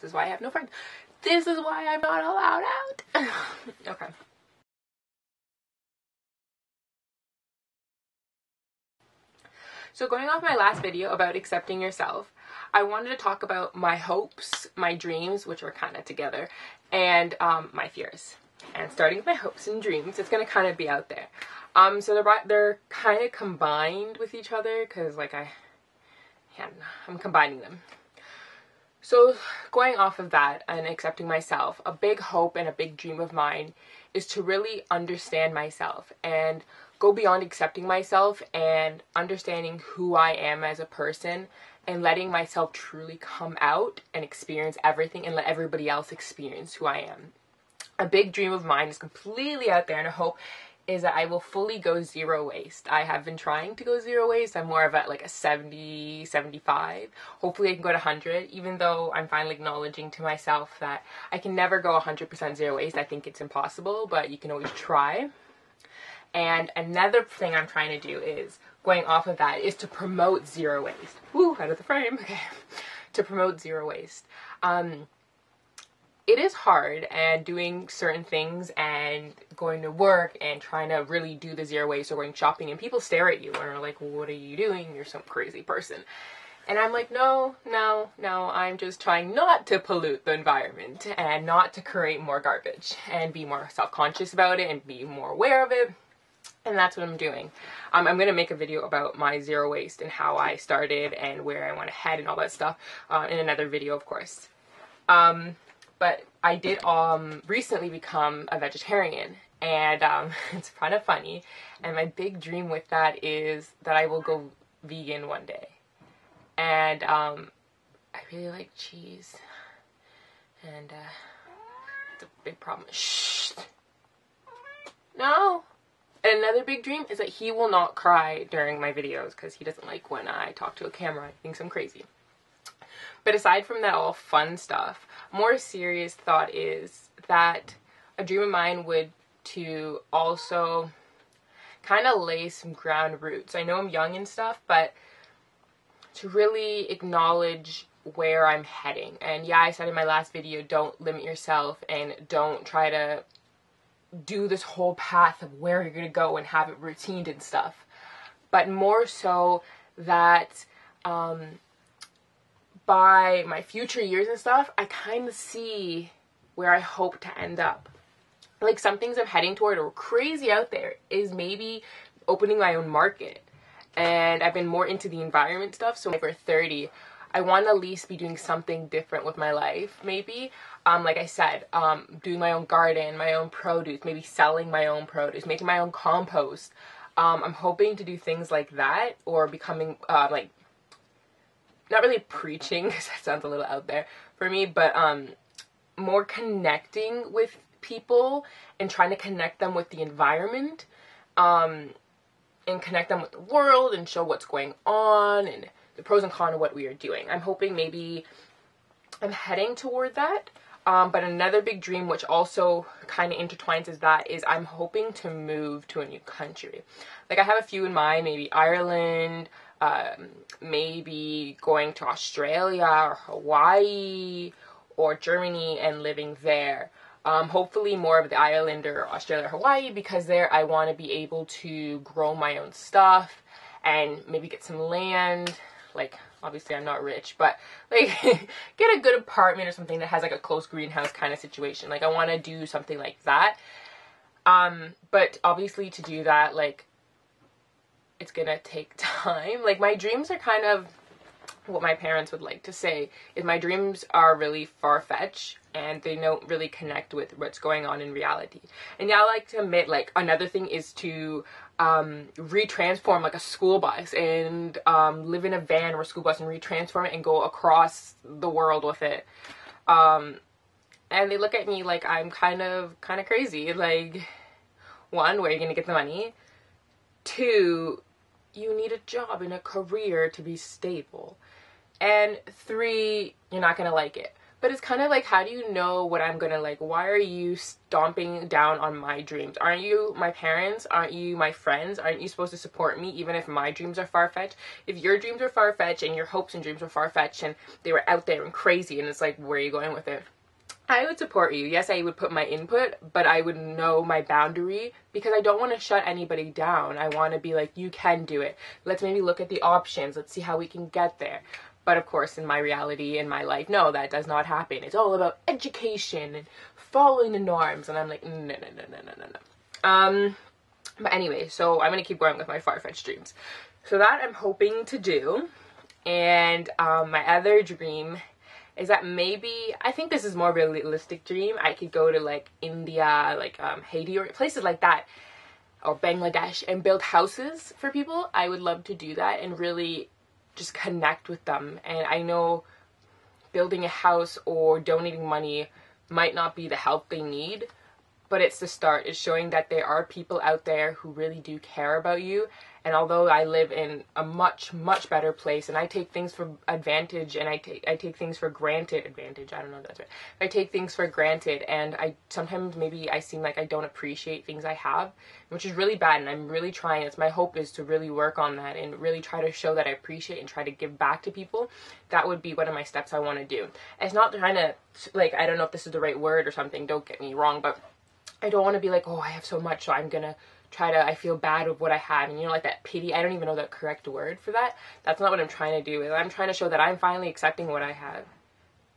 This is why I have no friends. This is why I'm not allowed out. Okay. So going off my last video about accepting yourself, I wanted to talk about my hopes, my dreams, which are kind of together, and my fears. And starting with my hopes and dreams, it's going to kind of be out there. So they're kind of combined with each other because like I'm combining them. So going off of that and accepting myself, a big hope and a big dream of mine is to really understand myself and go beyond accepting myself and understanding who I am as a person and letting myself truly come out and experience everything and let everybody else experience who I am. A big dream of mine is completely out there, and a hope is that I will fully go zero waste. I have been trying to go zero waste. I'm more of at like a 70, 75. Hopefully I can go to 100, even though I'm finally acknowledging to myself that I can never go 100% zero waste. I think it's impossible, but you can always try. And another thing I'm trying to do is, going off of that, is to promote zero waste. Woo, out of the frame. Okay. To promote zero waste. It is hard, and doing certain things and going to work and trying to really do the zero waste or going shopping, and people stare at you and are like, what are you doing? You're some crazy person. And I'm like, no, I'm just trying not to pollute the environment and not to create more garbage and be more self-conscious about it and be more aware of it. And that's what I'm doing. I'm going to make a video about my zero waste and how I started and where I want to head and all that stuff in another video, of course. But I did recently become a vegetarian, and it's kind of funny. And my big dream with that is that I will go vegan one day. And I really like cheese, and it's a big problem. Shh. No. And another big dream is that he will not cry during my videos because he doesn't like when I talk to a camera. He thinks I'm crazy. But aside from that all fun stuff, more serious thought is that a dream of mine would to also kind of lay some ground roots. I know I'm young and stuff, but to really acknowledge where I'm heading. And yeah, I said in my last video, don't limit yourself and don't try to do this whole path of where you're going to go and have it routined and stuff. But more so that by my future years and stuff, I kind of see where I hope to end up. Like some things I'm heading toward or crazy out there is maybe opening my own market. And I've been more into the environment stuff. So over 30, I want to at least be doing something different with my life, maybe. Like I said, doing my own garden, my own produce, maybe selling my own produce, making my own compost. I'm hoping to do things like that, or becoming, like, not really preaching, because that sounds a little out there for me, but more connecting with people and trying to connect them with the environment, and connect them with the world and show what's going on and the pros and cons of what we are doing. I'm hoping maybe I'm heading toward that. But another big dream, which also kind of intertwines with that, is I'm hoping to move to a new country. Like I have a few in mind, maybe Ireland, maybe going to Australia or Hawaii or Germany and living there. Hopefully more of the Ireland or Australia or Hawaii, because there I want to be able to grow my own stuff and maybe get some land. Like, obviously I'm not rich, but like get a good apartment or something that has like a close greenhouse kind of situation. Like I want to do something like that. But obviously to do that, like, it's gonna take time. Like my dreams are kind of what my parents would like to say is my dreams are really far-fetched and they don't really connect with what's going on in reality. And yeah, I like to admit, like, another thing is to retransform like a school bus and live in a van or a school bus and retransform it and go across the world with it. And they look at me like I'm kind of crazy. Like, one, where are you gonna get the money? Two, you need a job and a career to be stable. And three, you're not gonna like it. But it's kind of like, how do you know what I'm gonna like? Why are you stomping down on my dreams? Aren't you my parents? Aren't you my friends? Aren't you supposed to support me even if my dreams are far-fetched? If your dreams are far-fetched and your hopes and dreams were far-fetched and they were out there and crazy, and it's like, where are you going with it? I would support you. Yes, I would put my input, but I would know my boundary, because I don't want to shut anybody down. I want to be like, you can do it. Let's maybe look at the options. Let's see how we can get there. But of course, in my reality, in my life, no, that does not happen. It's all about education and following the norms. And I'm like, no. But anyway, so I'm going to keep going with my far-fetched dreams. So that I'm hoping to do. And my other dream is that maybe, I think this is more of a realistic dream, I could go to like India, like Haiti, or places like that, or Bangladesh, and build houses for people. I would love to do that and really just connect with them. And I know building a house or donating money might not be the help they need, but it's the start. It's showing that there are people out there who really do care about you. And although I live in a much, much better place, and I take things for advantage, and I take things for granted, I don't know if that's right. I take things for granted, and I sometimes maybe I seem like I don't appreciate things I have, which is really bad, and I'm really trying. It's my hope is to really work on that and really try to show that I appreciate and try to give back to people. That would be one of my steps I want to do. It's not trying to, like, I don't know if this is the right word or something, don't get me wrong, but I don't want to be like, oh, I have so much, so I'm gonna I feel bad of what I have, and like that pity. I don't even know the correct word for that. That's not what I'm trying to do. I'm trying to show that I'm finally accepting what I have.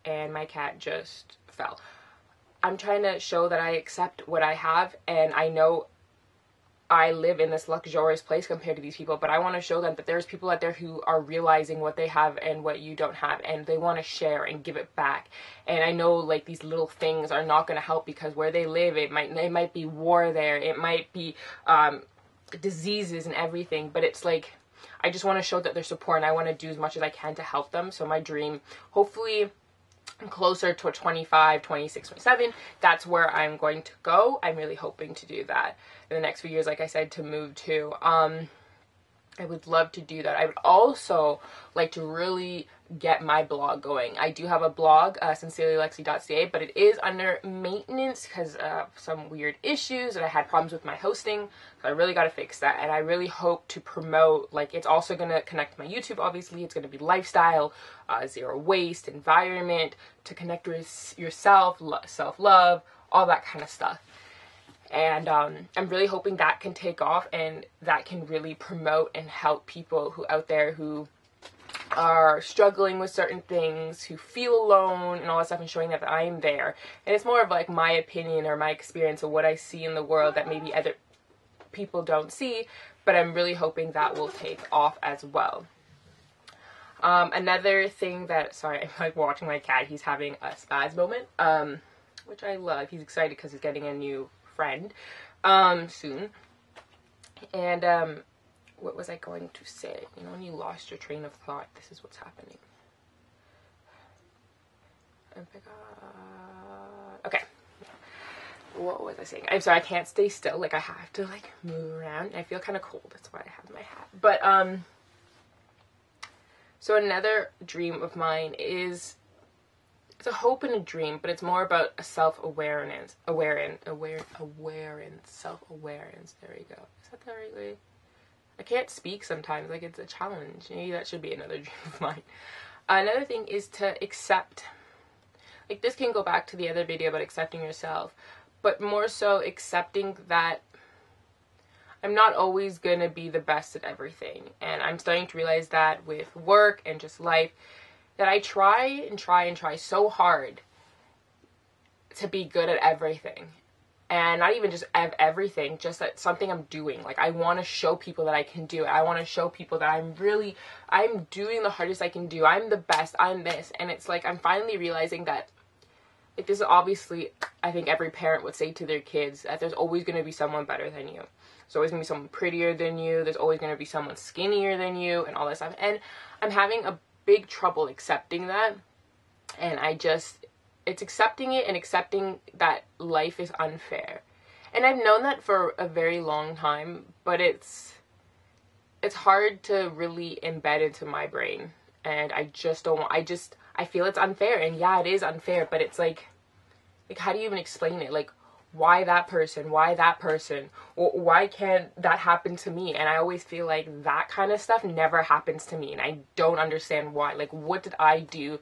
And my cat just fell. I'm trying to show that I accept what I have, and I know I live in this luxurious place compared to these people, but I want to show them that there's people out there who are realizing what they have and what you don't have, and they want to share and give it back. And I know like these little things are not going to help, because where they live, it might be war there, it might be diseases and everything, but it's like, I just want to show that there's support, and I want to do as much as I can to help them. So my dream, hopefully closer to 25, 26, 27, that's where I'm going to go. I'm really hoping to do that in the next few years, like I said, to move to. I would love to do that. I would also like to really get my blog going. I do have a blog, sincerelylexi.ca, but it is under maintenance because of some weird issues, and I had problems with my hosting, so I really got to fix that. And I really hope to promote, like, it's also going to connect my YouTube, obviously. It's going to be lifestyle, zero waste, environment, to connect with yourself, self-love, all that kind of stuff. And I'm really hoping that can take off, and that can really promote and help people who out there who are struggling with certain things, who feel alone and all that stuff, and showing that I'm there. And it's more of like my opinion or my experience of what I see in the world that maybe other people don't see, but I'm really hoping that will take off as well. Another thing that, sorry, I'm like watching my cat, he's having a spaz moment, which I love. He's excited because he's getting a new friend soon. And what was I going to say? You know, when you lost your train of thought, this is what's happening. Okay, what was I saying? I'm sorry, I can't stay still. Like, I have to like move around. I feel kind of cold, that's why I have my hat. But so another dream of mine is, it's a hope and a dream, but it's more about a self-awareness, self-awareness, there you go. Is that the right way? I can't speak sometimes, like it's a challenge. Maybe that should be another dream of mine. Another thing is to accept, like this can go back to the other video about accepting yourself, but more so accepting that I'm not always going to be the best at everything. And I'm starting to realize that with work and just life, that I try so hard to be good at everything. And not even just everything, just that something I'm doing. Like, I want to show people that I can do it. I want to show people that I'm doing the hardest I can do. I'm the best. I'm this. And it's like, I'm finally realizing that, like, this is obviously, I think every parent would say to their kids, that there's always going to be someone better than you. There's always going to be someone prettier than you. There's always going to be someone skinnier than you and all that stuff. And I'm having a big trouble accepting that. And it's accepting it and accepting that life is unfair. And I've known that for a very long time, but it's hard to really embed into my brain. And I just don't want, I feel it's unfair. And yeah, it is unfair, but it's like how do you even explain it? Like, why that person? Why that person? Or why can't that happen to me? And I always feel like that kind of stuff never happens to me. And I don't understand why. Like, what did I do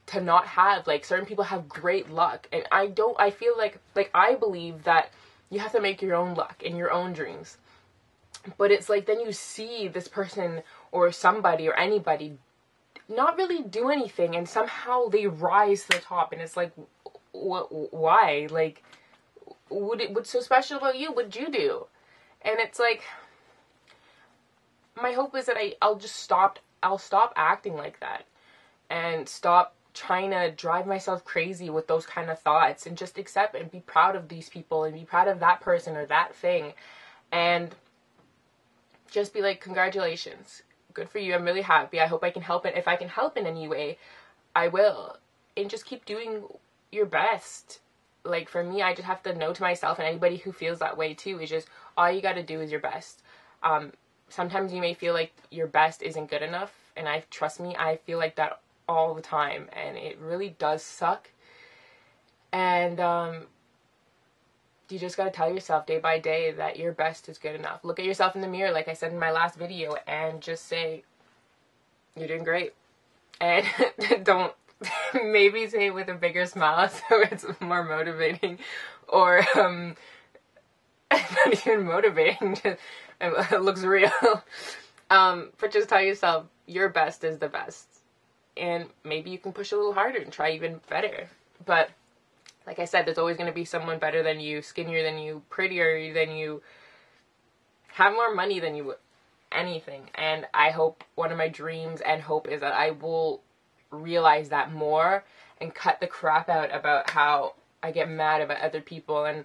to not have, like, certain people have great luck. And I feel like I believe that you have to make your own luck and your own dreams. But it's like, then you see this person or somebody or anybody not really do anything, and somehow they rise to the top. And it's like, why? Like, what's so special about you? What'd you do? And it's like, my hope is that I'll stop acting like that, and stop trying to drive myself crazy with those kind of thoughts, and just accept and be proud of these people and be proud of that person or that thing, and just be like, congratulations, good for you, I'm really happy, I hope I can help it. If I can help in any way, I will. And just keep doing your best. Like, for me, I just have to know to myself, and anybody who feels that way too, is just, all you gotta do is your best. Sometimes you may feel like your best isn't good enough, and trust me, I feel like that all the time, and it really does suck. And you just gotta tell yourself day by day that your best is good enough. Look at yourself in the mirror, like I said in my last video, and just say, you're doing great. And don't, maybe say it with a bigger smile so it's more motivating, or not even motivating, just, it looks real. But just tell yourself your best is the best, and maybe you can push a little harder and try even better. But like I said, there's always going to be someone better than you, skinnier than you, prettier than you, have more money than you, anything. And I hope, one of my dreams and hope is that I will realize that more and cut the crap out about how I get mad about other people, and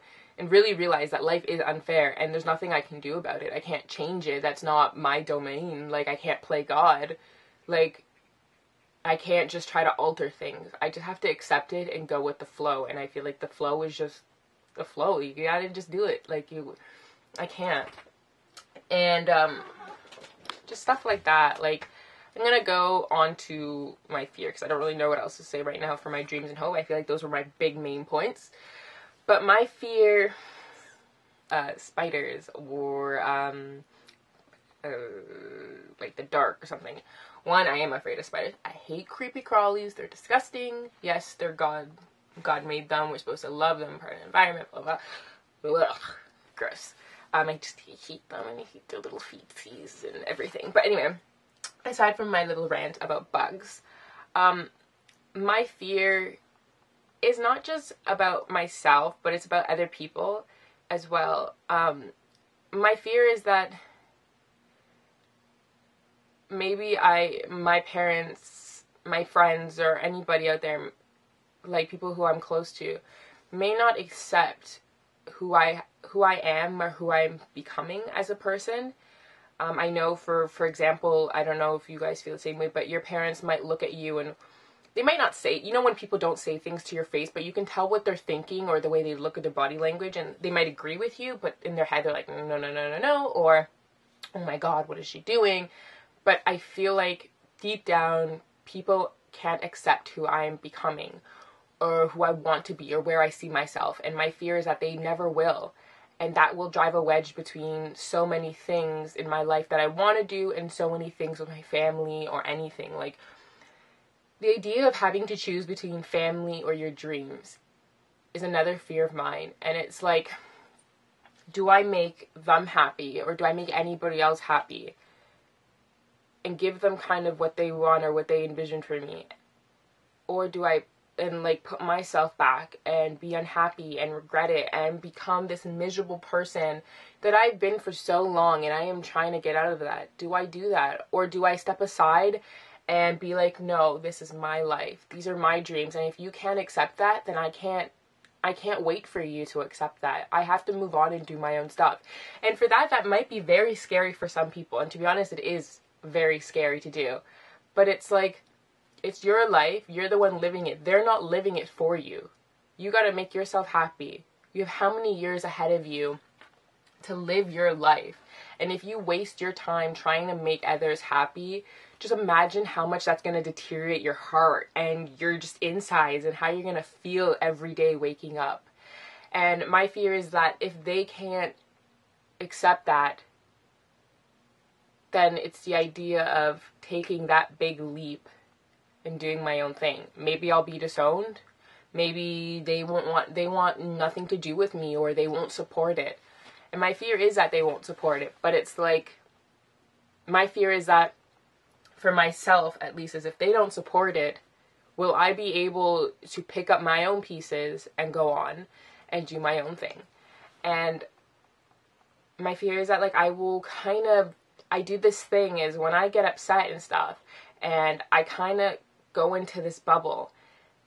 really realize that life is unfair and there's nothing I can do about it. I can't change it. That's not my domain. Like, I can't play God. Like, I can't just try to alter things. I just have to accept it and go with the flow. And I feel like the flow is just the flow. You gotta just do it. Like, I can't. And just stuff like that. Like, I'm gonna go on to my fear, because I don't really know what else to say right now for my dreams and hope. I feel like those were my big main points. But my fear, spiders, or like the dark or something. One, I am afraid of spiders. I hate creepy crawlies. They're disgusting. Yes, they're God made them. We're supposed to love them, part of the environment, blah, blah, blah. Ugh, gross. I just hate them, and I hate their little feetsies and everything. But anyway, aside from my little rant about bugs, my fear is not just about myself, but it's about other people as well. My fear is that maybe my parents, my friends, or anybody out there, like people who I'm close to, may not accept who I am or who I'm becoming as a person. I know, for example, I don't know if you guys feel the same way, but your parents might look at you and they might not say, you know, when people don't say things to your face, but you can tell what they're thinking or the way they look at their body language, and they might agree with you, but in their head they're like, no, no, no, no, no, or, oh my God, what is she doing? But I feel like deep down, people can't accept who I am becoming, or who I want to be, or where I see myself. And my fear is that they never will. And that will drive a wedge between so many things in my life that I want to do, and so many things with my family or anything. Like, the idea of having to choose between family or your dreams is another fear of mine. And it's like, do I make them happy, or do I make anybody else happy and give them kind of what they want or what they envision for me? Or do I put myself back and be unhappy and regret it and become this miserable person that I've been for so long, and I am trying to get out of that? Do I do that? Or do I step aside and be like, no, this is my life. These are my dreams. And if you can't accept that, then I can't wait for you to accept that. I have to move on and do my own stuff. And for that might be very scary for some people. And to be honest, it is very scary to do. But it's like, it's your life. You're the one living it. They're not living it for you. You got to make yourself happy. You have how many years ahead of you to live your life? And if you waste your time trying to make others happy, just imagine how much that's going to deteriorate your heart and your just insides, and how you're going to feel every day waking up. And my fear is that if they can't accept that, then it's the idea of taking that big leap and doing my own thing. Maybe I'll be disowned. Maybe they want nothing to do with me, or they won't support it. And my fear is that they won't support it. But it's like, my fear is that for myself, at least, is if they don't support it, will I be able to pick up my own pieces and go on and do my own thing? And my fear is that, like, I do this thing is when I get upset and stuff, and I kind of go into this bubble,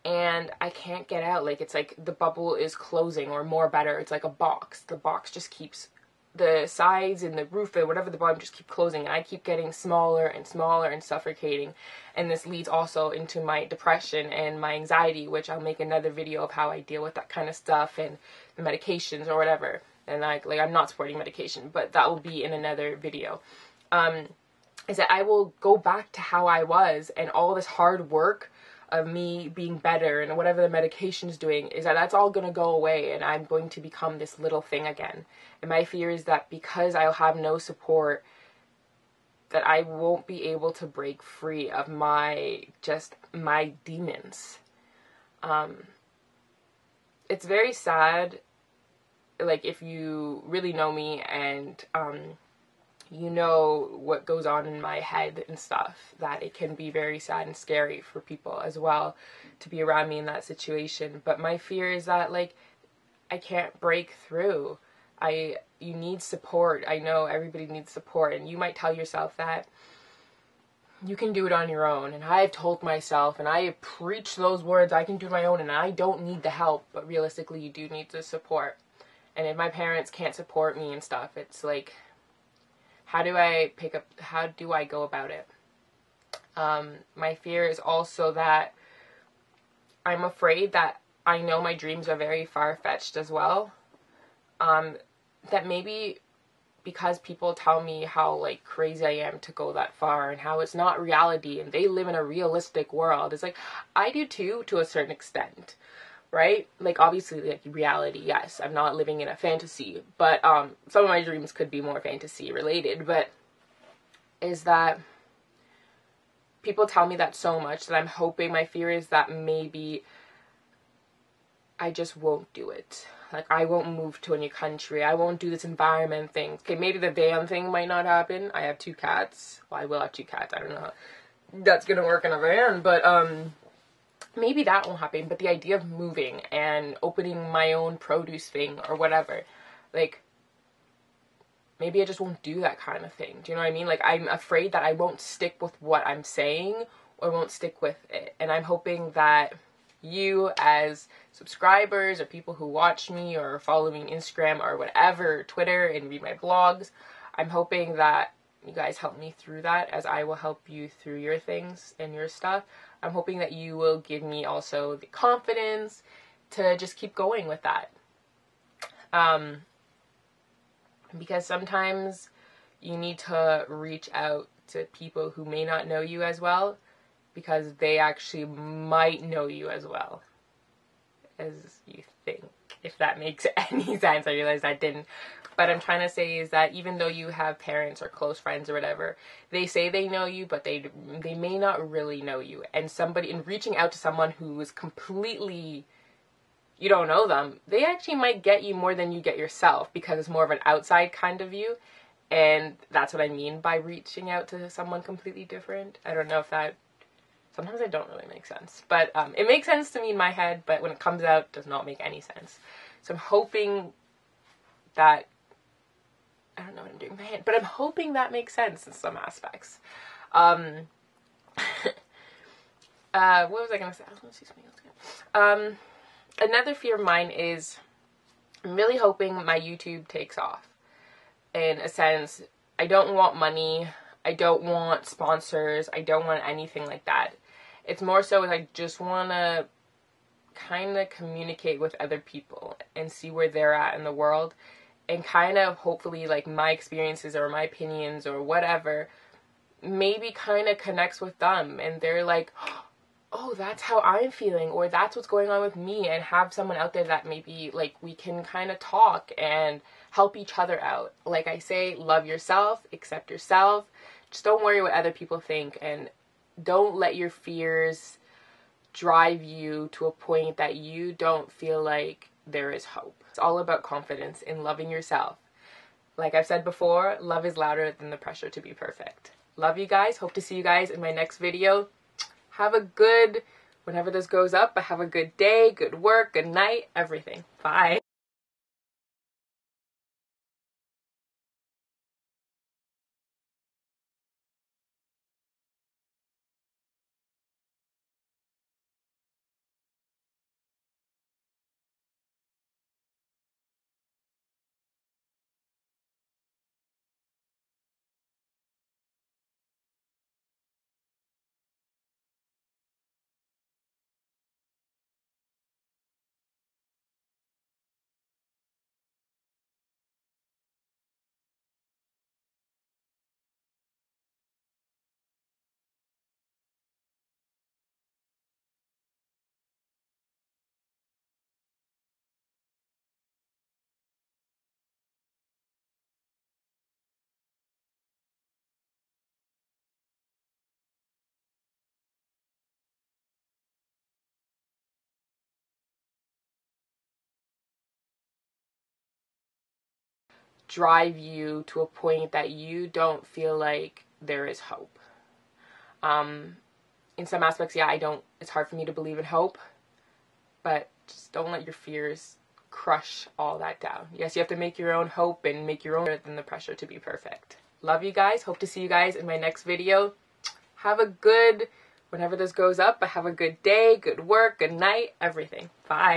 and I can't get out. Like, it's like the bubble is closing, or more better, it's like a box. The box just keeps, the sides and the roof and whatever the bottom just keep closing, and I keep getting smaller and smaller and suffocating. And this leads also into my depression and my anxiety, which I'll make another video of how I deal with that kind of stuff, and the medications or whatever. And I'm not supporting medication, but that will be in another video. Is that I will go back to how I was, and all this hard work of me being better and whatever the medication is doing, is that that's all going to go away, and I'm going to become this little thing again. And my fear is that because I'll have no support, that I won't be able to break free of my demons. It's very sad, like, if you really know me and you know what goes on in my head and stuff, that it can be very sad and scary for people as well to be around me in that situation. But my fear is that, like, I can't break through. You need support. I know everybody needs support, and you might tell yourself that you can do it on your own. And I've told myself, and I preach those words, I can do it on my own, and I don't need the help. But realistically, you do need the support. And if my parents can't support me and stuff, it's like, how do I go about it? My fear is also that I'm afraid that I know my dreams are very far-fetched as well. That maybe because people tell me how, like, crazy I am to go that far, and how it's not reality, and they live in a realistic world. It's like, I do too, to a certain extent. Right? Like, obviously, like, reality, yes, I'm not living in a fantasy, but some of my dreams could be more fantasy related. But is that people tell me that so much that I'm hoping, my fear is that maybe I just won't do it. Like, I won't move to a new country. I won't do this environment thing. Okay, maybe the van thing might not happen. I have 2 cats. Well, I will have 2 cats. I don't know how that's gonna work in a van, but maybe that won't happen. But the idea of moving and opening my own produce thing or whatever, like, maybe I just won't do that kind of thing. Do you know what I mean? Like, I'm afraid that I won't stick with what I'm saying, or won't stick with it. And I'm hoping that you, as subscribers or people who watch me or follow me on Instagram or whatever, Twitter, and read my blogs, I'm hoping that you guys help me through that, as I will help you through your things and your stuff. I'm hoping that you will give me also the confidence to just keep going with that. Because sometimes you need to reach out to people who may not know you as well, because they actually might know you as well as you think, if that makes any sense. I realize that didn't. But I'm trying to say is that even though you have parents or close friends or whatever, they say they know you, but they may not really know you. And reaching out to someone who is completely, you don't know them, they actually might get you more than you get yourself, because it's more of an outside kind of view. And that's what I mean by reaching out to someone completely different. I don't know if that, sometimes it don't really make sense. But it makes sense to me in my head, but when it comes out, it does not make any sense. So I'm hoping that, I don't know what I'm doing with my hand, but I'm hoping that makes sense in some aspects. What was I going to say? I was going to say something else. Another fear of mine is, I'm really hoping my YouTube takes off. In a sense, I don't want money. I don't want sponsors. I don't want anything like that. It's more so I just want to kind of communicate with other people and see where they're at in the world, and kind of hopefully, like, my experiences or my opinions or whatever maybe kind of connects with them and they're like, oh, that's how I'm feeling, or that's what's going on with me, and have someone out there that maybe like we can kind of talk and help each other out. Like I say, love yourself, accept yourself. Just don't worry what other people think, and don't let your fears drive you to a point that you don't feel like there is hope. It's all about confidence in loving yourself. Like I've said before, love is louder than the pressure to be perfect. Love you guys. Hope to see you guys in my next video. Have a good, whenever this goes up, but have a good day, good work, good night, everything. Bye. Drive you to a point that you don't feel like there is hope. In some aspects, yeah, it's hard for me to believe in hope, but just don't let your fears crush all that down. Yes, you have to make your own hope and make your own than the pressure to be perfect. Love you guys. Hope to see you guys in my next video. Have a good, whenever this goes up, but have a good day, good work, good night, everything. Bye.